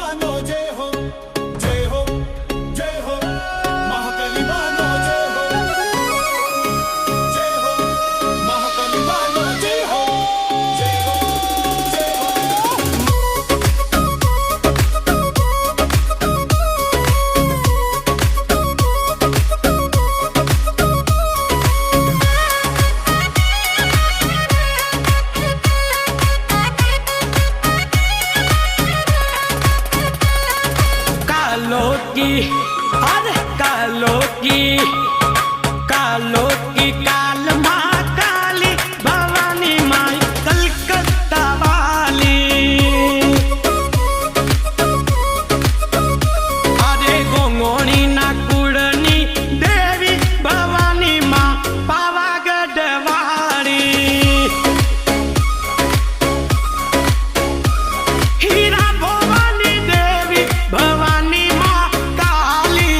मानो जय हो जय हो जय हो महाकाली मानो जय हो जय हो महाकाली मानो जय हो जय हो जय हो। कालो की काल माँ काली भवानी माई कलकत्ता वाली। अरे गोंगोनी ना कुड़नी देवी भवानी माँ पावागढ़ वाली। हीरा भवानी देवी भवानी माँ काली।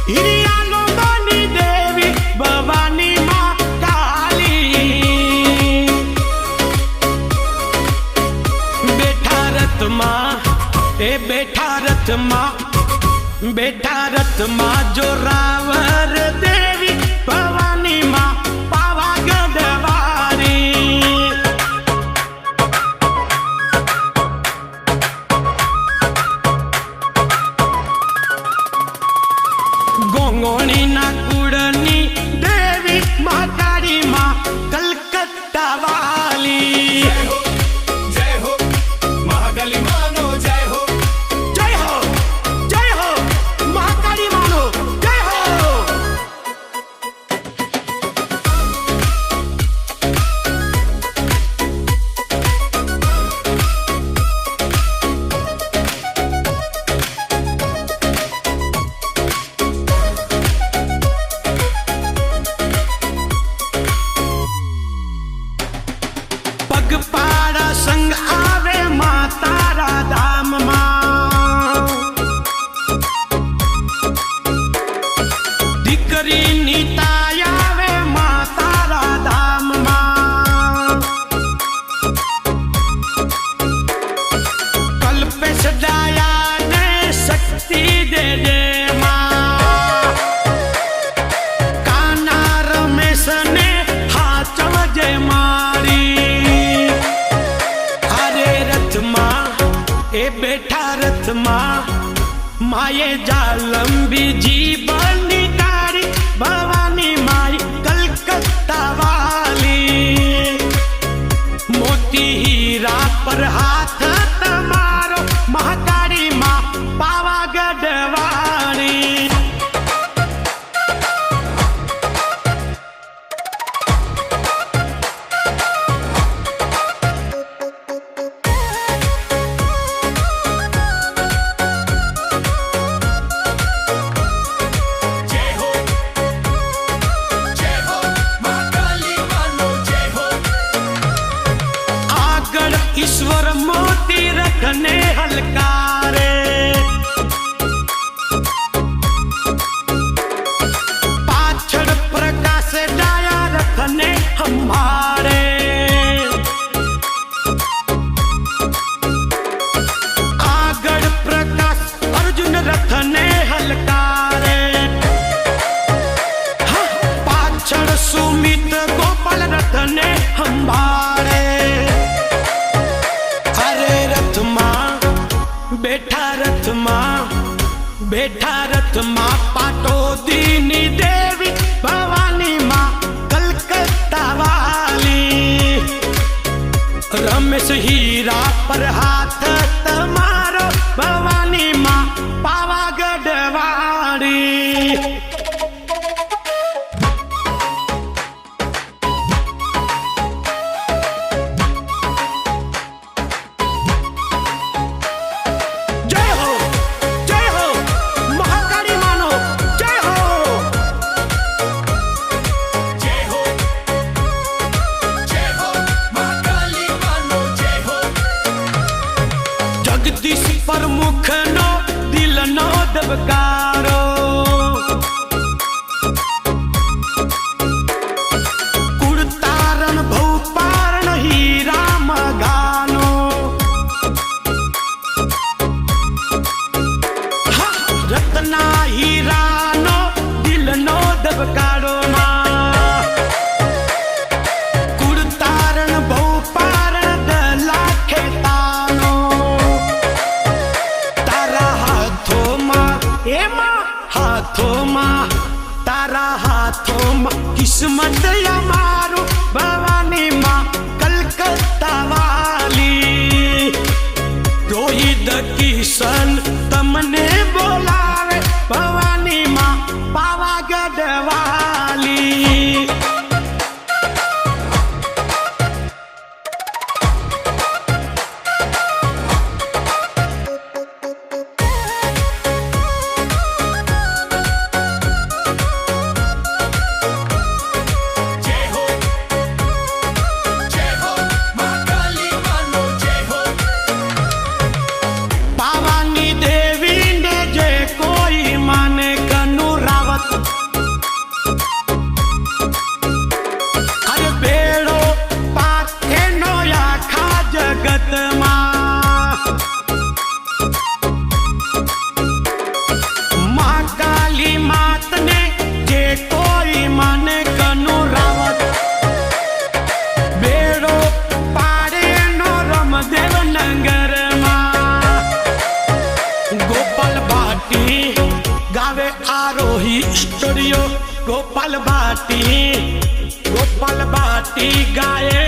हिरियालोनी देवी भवानी माँ काली। बेटा रथ माँ बेटा रथ माँ जो रावर देवी भवानी माँ पावागढ़ वाली। गोंगोनी ना कुड़नी देवी महाकाली माँ कलकत्ता वाली। जय हो महाकाली मानो जय हो महाकाली मानो जय हो। पगपाड़ा संग आवे माँ तारा धाम माँ। दिकरी नीताय आवे माँ तारा धाम माँ। कल्पेश दया ने शक्ति दे दे माँ। कान्हा रमेश ने हाथ वजे मारी। ए बेटा रथ माँ माये जालंबी जीवन निकारी भवानी माई कलकत्ता वाली। मोती हीरा पर हाथ तमारो महाकाली माँ पावागढ़ वाली। ईश्वर मोती रखने हलकारे। पाछड़ प्रकाश डाया रखने हमारे। आगड़ प्रकाश अर्जुन रखने हलकारे। पाछड़ सुमित गोपाल रखने हमारे। बेटा रथ माँ पाटो दीनी देवी भवानी माँ कलकत्ता वाली। रमेश हीरा पर हाथ तमारो भवानी माँ पावागढ़ वाली। जगदीश प्रमुख नो दिल नो दबकारो। कुड़तारण भूपारण हीरा मगा। गोपाल बाटी गाए